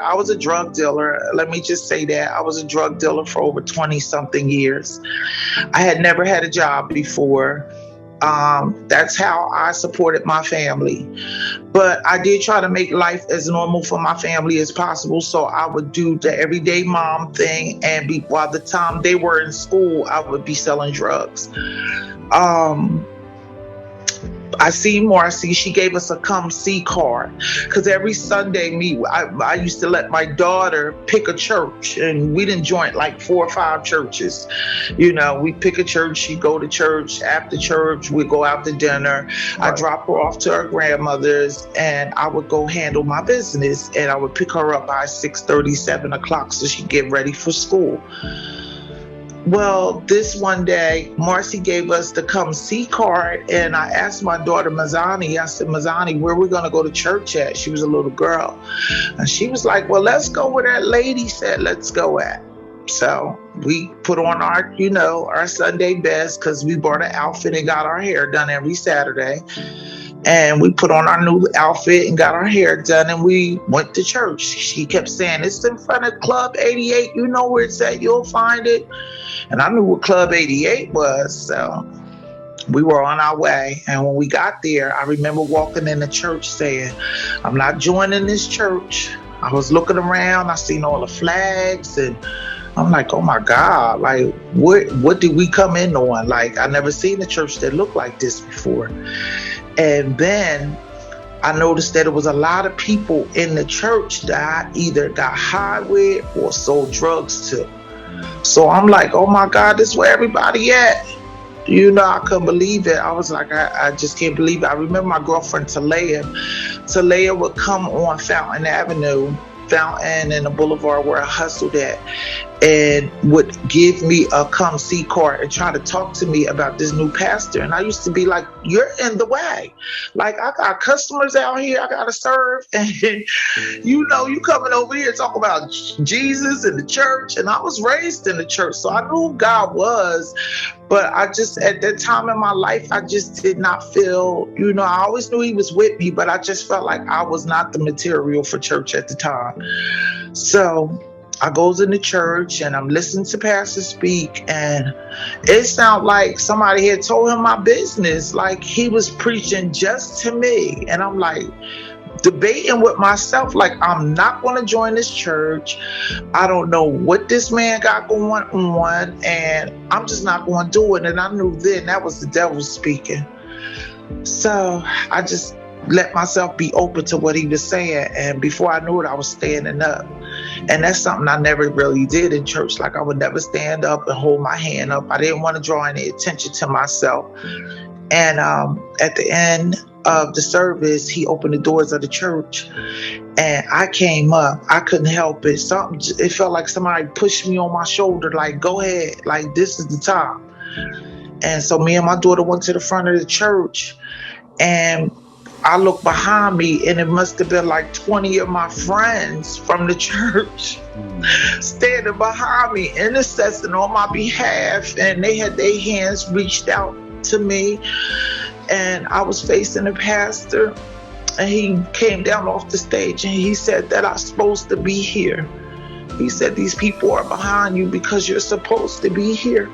I was a drug dealer. Let me just say that. I was a drug dealer for over 20 something years. I had never had a job before. That's how I supported my family. But I did try to make life as normal for my family as possible. So I would do the everyday mom thing. And by the time they were in school, I would be selling drugs. I seen Marcy. She gave us a come see card because every Sunday, I used to let my daughter pick a church, and we didn't join like 4 or 5 churches. We pick a church. She'd go to church. After church, we'd go out to dinner. I drop her off to her grandmother's, and I would go handle my business, and I would pick her up by 6:30, 7 o'clock so she'd get ready for school. Well, this one day, Marcy gave us the come see card, and I asked my daughter Mazani, I said, Mazani, where are we going to go to church at? She was a little girl. And she was like, well, let's go where that lady said let's go at. So we put on our Sunday best because we bought an outfit and got our hair done every Saturday. And we put on our new outfit and got our hair done, and we went to church. She kept saying, it's in front of Club 88. You know where it's at. You'll find it. And I knew what Club 88 was. So we were on our way. And when we got there, I remember walking in the church saying, I'm not joining this church. I was looking around. I seen all the flags, and I'm like, oh my God, like what did we come in on? Like, I never seen a church that looked like this before. And then I noticed that there was a lot of people in the church that I either got high with or sold drugs to. So I'm like, oh my God, this is where everybody at. I couldn't believe it. I was like, I just can't believe it. I remember my girlfriend Talia. Talia would come on Fountain and the boulevard where I hustled at, and would give me a come see card and try to talk to me about this new pastor. And I used to be like, you're in the way. Like, I got customers out here I got to serve. And you coming over here talking about Jesus and the church. And I was raised in the church, so I knew who God was. But I just, at that time in my life, I just did not feel, I always knew he was with me, but I just felt like I was not the material for church at the time. So I goes into church and I'm listening to Pastor speak, and it sounded like somebody had told him my business, like he was preaching just to me. And I'm like, debating with myself, like, I'm not going to join this church. I don't know what this man got going on, and I'm just not going to do it. And I knew then that was the devil speaking. So I just let myself be open to what he was saying. And before I knew it, I was standing up. And that's something I never really did in church. Like, I would never stand up and hold my hand up. I didn't want to draw any attention to myself. And at the end of the service, he opened the doors of the church, and I came up. I couldn't help it. It felt like somebody pushed me on my shoulder, like, go ahead, like, this is the time. And so me and my daughter went to the front of the church, and I looked behind me, and it must have been like 20 of my friends from the church standing behind me, intercessing on my behalf, and they had their hands reached out to me. And I was facing the pastor, and he came down off the stage, and he said that I'm supposed to be here. He said, these people are behind you because you're supposed to be here.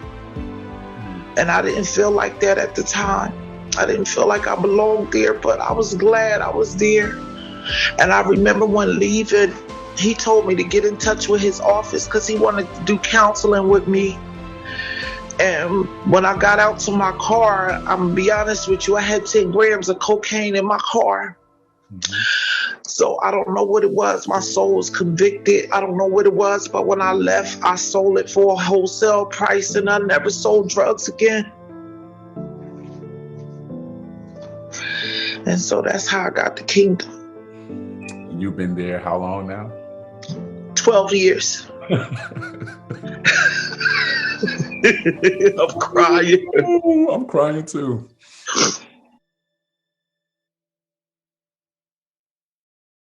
And I didn't feel like that at the time. I didn't feel like I belonged there, but I was glad I was there. And I remember when leaving, he told me to get in touch with his office because he wanted to do counseling with me. And when I got out to my car, I'm going to be honest with you, I had 10 grams of cocaine in my car. So I don't know what it was. My soul was convicted. I don't know what it was. But when I left, I sold it for a wholesale price, and I never sold drugs again. And so that's how I got the kingdom. You've been there how long now? 12 years. I'm crying. Ooh, I'm crying too.